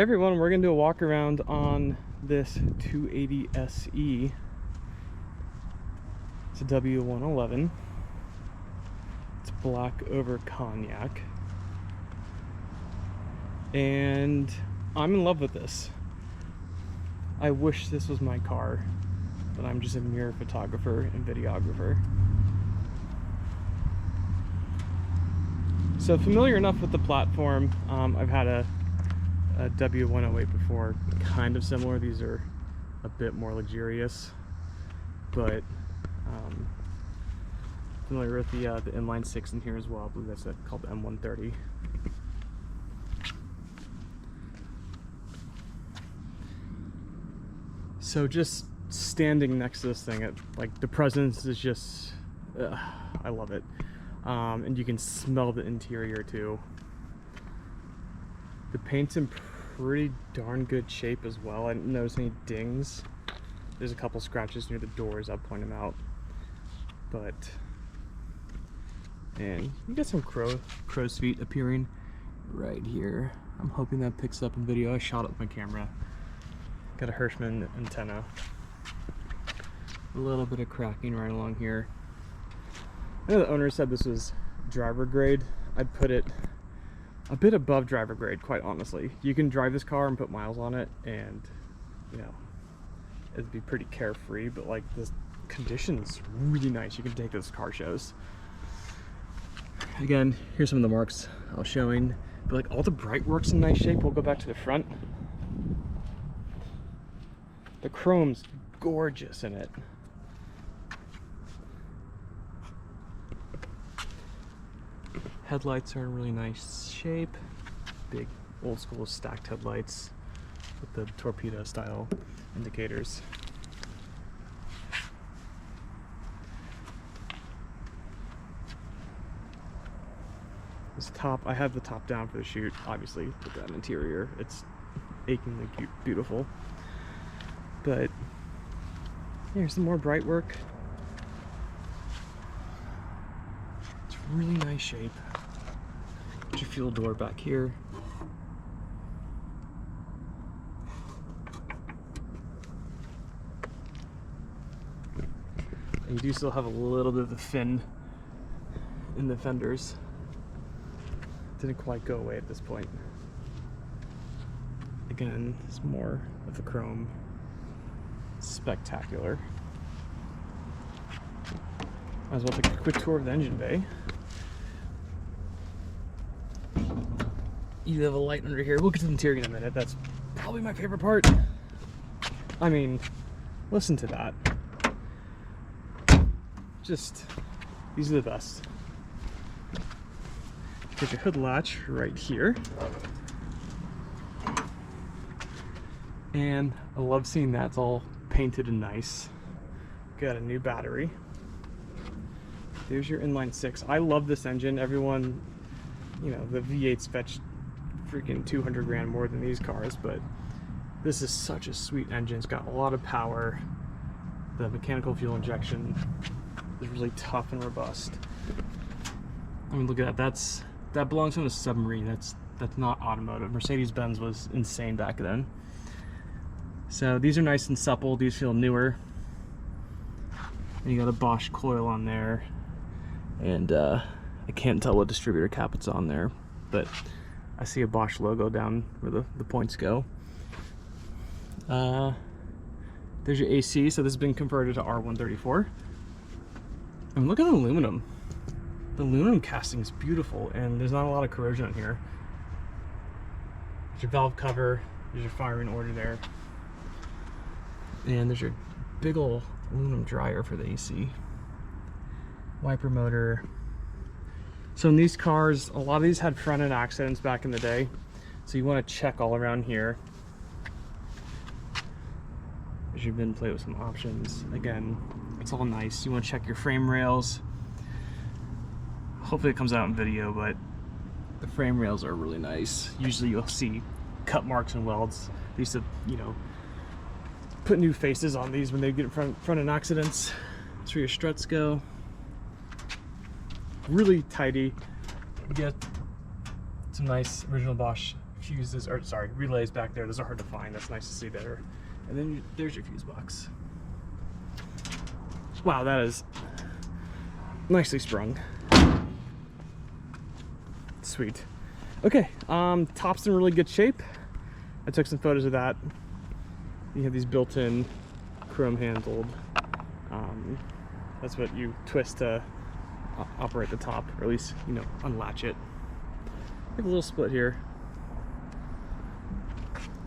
Hey everyone, we're going to do a walk around on this 280 SE. It's a W111. It's black over cognac. And I'm in love with this. I wish this was my car, but I'm just a mere photographer and videographer. So familiar enough with the platform. I've had a W108 before, kind of similar. These are a bit more luxurious, but familiar with the inline 6 in here as well. I believe that's called the M130. So just standing next to this thing, like the presence is just, I love it. And you can smell the interior too. The paint's in pretty darn good shape as well. I didn't notice any dings. There's a couple scratches near the doors, I'll point them out. But, and you got some crow's feet appearing right here. I'm hoping that picks up in video. I shot it with my camera. Got a Hirschman antenna. A little bit of cracking right along here. I know the owner said this was driver grade. I'd put it a bit above driver grade, quite honestly. You can drive this car and put miles on it and, you know, it'd be pretty carefree, but like this condition's really nice. You can take this car shows. Again, here's some of the marks I was showing, but like all the bright work's in nice shape. We'll go back to the front. The chrome's gorgeous in it. Headlights are in really nice shape. Big old school stacked headlights with the torpedo style indicators. This top, I have the top down for the shoot, obviously, with that interior. It's achingly beautiful. But here's some more bright work. It's really nice shape. Your fuel door back here. And you do still have a little bit of the fin in the fenders. Didn't quite go away at this point. Again, it's more of the chrome. Spectacular. Might as well take a quick tour of the engine bay. You have a light under here. We'll get to the interior in a minute. That's probably my favorite part. I mean, listen to that. Just, these are the best. Get your hood latch right here. And I love seeing that. It's all painted and nice. Got a new battery. There's your inline 6. I love this engine. Everyone, you know, the V8's fetched freaking 200 grand more than these cars, but this is such a sweet engine. It's got a lot of power. The mechanical fuel injection is really tough and robust. I mean, look at that. That belongs on a submarine. That's not automotive. Mercedes-Benz was insane back then. So these are nice and supple. These feel newer. And you got a Bosch coil on there, and I can't tell what distributor cap it's on there, but I see a Bosch logo down where the points go. There's your AC. So this has been converted to R134. And look at the aluminum. The aluminum casting is beautiful, and there's not a lot of corrosion on here. There's your valve cover. There's your firing order there. And there's your big ol' aluminum dryer for the AC. Wiper motor. So in these cars, a lot of these had front end accidents back in the day. So you want to check all around here. There's your VIN plate with some options. Again, it's all nice. You want to check your frame rails. Hopefully it comes out in video, but the frame rails are really nice. Usually you'll see cut marks and welds. They used to, you know, put new faces on these when they get front end accidents. That's where your struts go. Really tidy. You get some nice original Bosch fuses, or sorry, relays back there. Those are hard to find. That's nice to see there. And then there's your fuse box. Wow, that is nicely sprung. Sweet. Okay, top's in really good shape. I took some photos of that. You have these built-in chrome handled. That's what you twist to operate the top, or at least, you know, unlatch it. I have a little split here.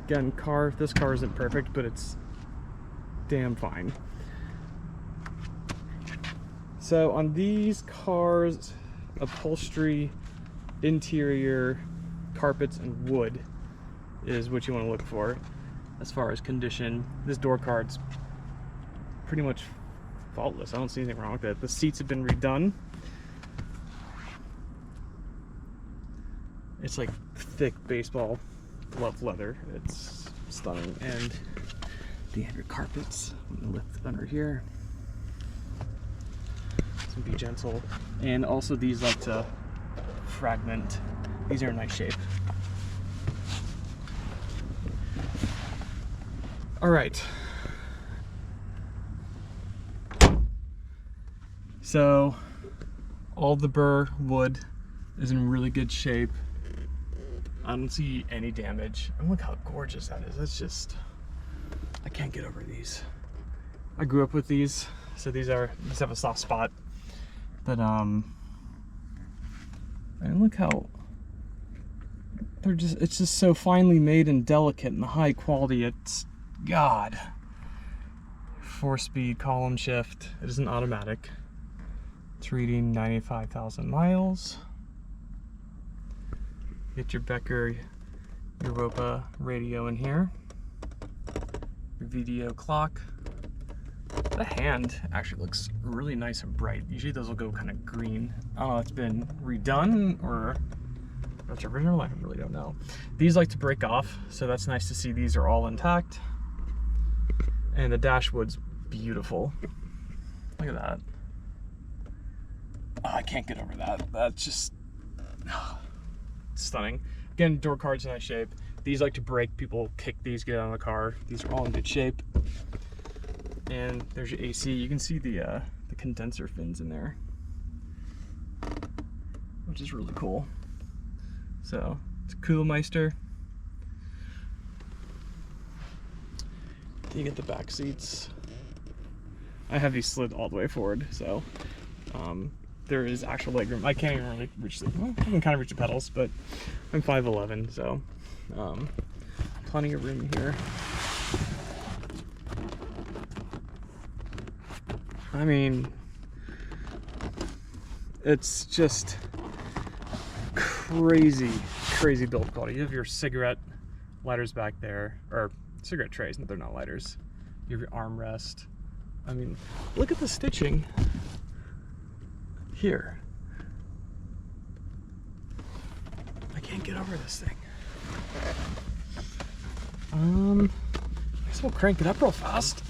Again, this car isn't perfect, but it's damn fine. So on these cars, upholstery, interior, carpets, and wood is what you want to look for as far as condition. This door card's pretty much faultless. I don't see anything wrong with it. The seats have been redone. It's like thick baseball glove leather. It's stunning. And the under carpets, I'm gonna lift under here. So be gentle. And also these like to fragment. These are in nice shape. All right. So all the burr wood is in really good shape. I don't see any damage. And look how gorgeous that is. That's just, I can't get over these. I grew up with these, so these have a soft spot. But and look how it's just so finely made and delicate and the high quality. It's, God. 4-speed column shift. It is an automatic. It's reading 95,000 miles. Get your Becker Europa radio in here. Your video clock. The hand actually looks really nice and bright. Usually those will go kind of green. I don't know if it's been redone or if it's original. I really don't know. These like to break off, so that's nice to see these are all intact. And the dashwood's beautiful. Look at that. Oh, I can't get over that. That's just stunning. Again, door cards in nice shape. These like to break. People kick these, get out of the car. These are all in good shape. And there's your AC. You can see the condenser fins in there, which is really cool. So it's a Kühlmeister. You get the back seats. I have these slid all the way forward, so there is actual legroom. I can't even really reach the, well, I can kind of reach the pedals, but I'm 5'11", so plenty of room here. I mean, it's just crazy build quality. You have your cigarette lighters back there, or cigarette trays, but they're not lighters. You have your armrest. I mean, look at the stitching here. I can't get over this thing. I guess we'll crank it up real fast.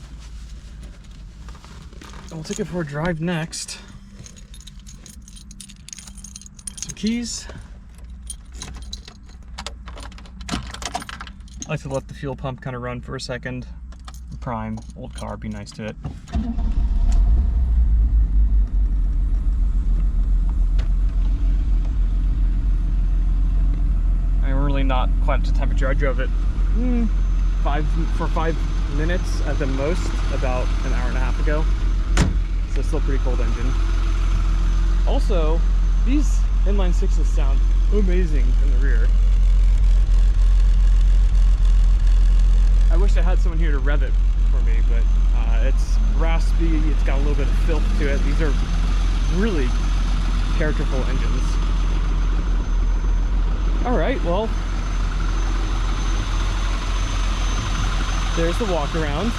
We'll take it for a drive next. Some keys. I like to let the fuel pump kind of run for a second. Prime, old car, be nice to it. I'm really not quite up to temperature. I drove it for 5 minutes at the most, about an hour and a half ago. So still pretty cold engine. Also, these inline sixes sound amazing in the rear. I wish I had someone here to rev it for me, but it's raspy, it's got a little bit of filth to it. These are really characterful engines. Alright, well, there's the Walkaround.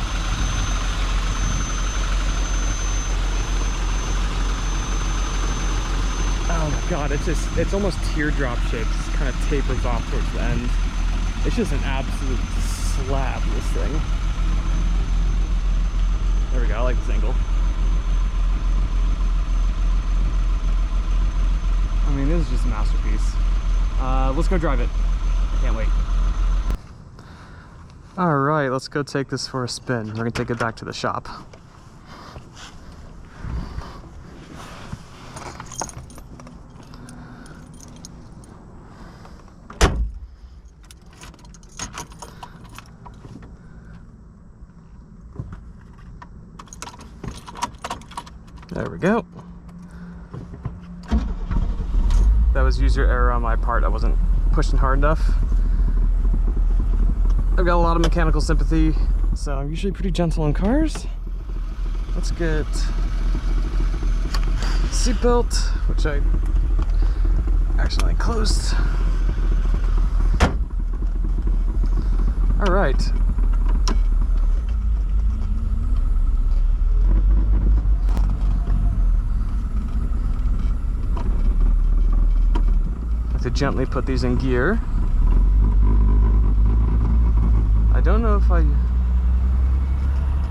Oh my god, it's almost teardrop shaped. It kind of tapers off towards the end. It's just an absolute slab, this thing. There we go, I like this angle. I mean, this is just a masterpiece. Let's go drive it. Can't wait. All right, let's go take this for a spin. We're gonna take it back to the shop. There we go. That was user error on my part. I wasn't pushing hard enough. I've got a lot of mechanical sympathy, so I'm usually pretty gentle in cars. Let's get seatbelt, which I accidentally closed. All right. To gently put these in gear. I don't know if I...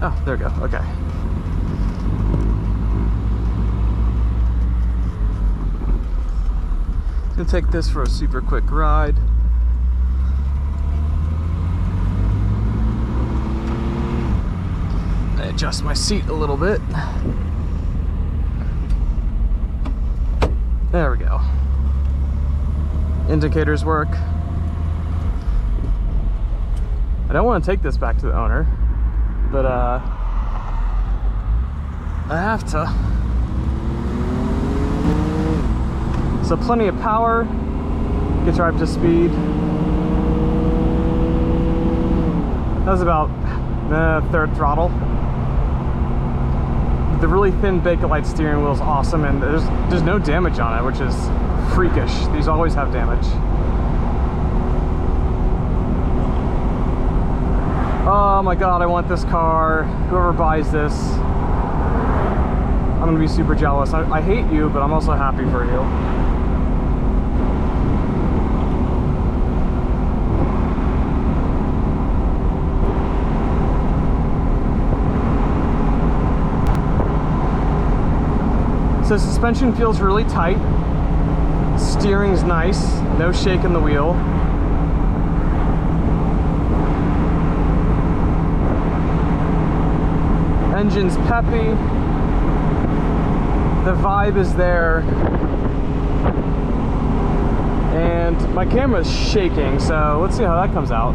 Oh, there we go, okay. Gonna take this for a super quick ride. I adjust my seat a little bit. There we go. Indicators work. I don't want to take this back to the owner, but I have to. So plenty of power, gets her up to speed. That was about third throttle. The really thin Bakelite steering wheel is awesome, and there's no damage on it, which is freakish. These always have damage. Oh my god, I want this car. Whoever buys this, I'm gonna be super jealous. I hate you, but I'm also happy for you. So suspension feels really tight. Steering's nice, no shake in the wheel. Engine's peppy. The vibe is there. And my camera's shaking, so let's see how that comes out.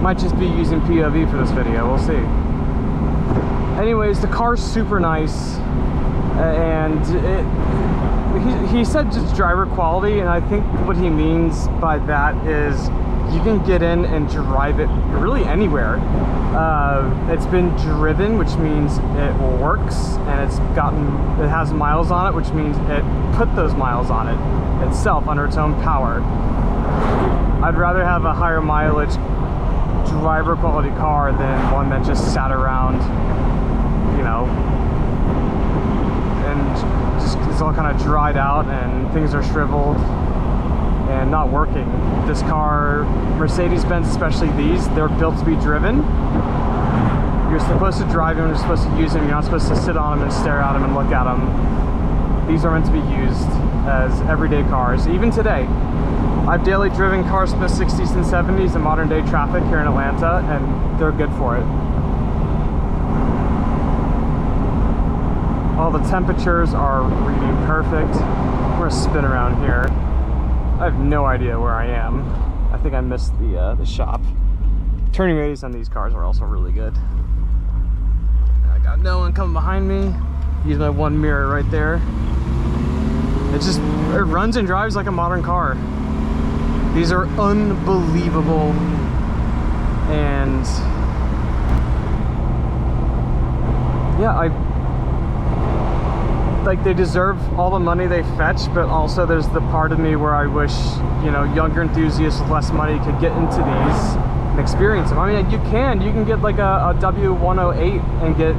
Might just be using POV for this video, we'll see. Anyways, the car's super nice. And he said just driver quality, and I think what he means by that is you can get in and drive it really anywhere. It's been driven, which means it works, and it has miles on it, which means it put those miles on it itself under its own power. I'd rather have a higher mileage driver quality car than one that just sat around, you know, and just it's all kind of dried out and things are shriveled and not working. This car, Mercedes-Benz, especially these, they're built to be driven. You're supposed to drive them, you're supposed to use them, you're not supposed to sit on them and stare at them and look at them. These are meant to be used as everyday cars, even today. I've daily driven cars from the 60s and 70s in modern day traffic here in Atlanta, and they're good for it. All the temperatures are reading perfect. We're gonna spin around here. I have no idea where I am. I think I missed the shop. Turning radius on these cars are also really good. I got no one coming behind me. Use my one mirror right there. It runs and drives like a modern car. These are unbelievable, and yeah, they deserve all the money they fetch, but also there's the part of me where I wish, you know, younger enthusiasts with less money could get into these and experience them. I mean, you can get like a W108 and get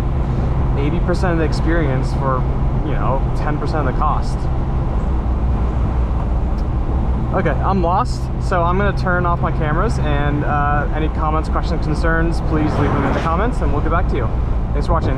80% of the experience for, you know, 10% of the cost. Okay, I'm lost, so I'm gonna turn off my cameras, and any comments, questions, concerns, please leave them in the comments and we'll get back to you. Thanks for watching.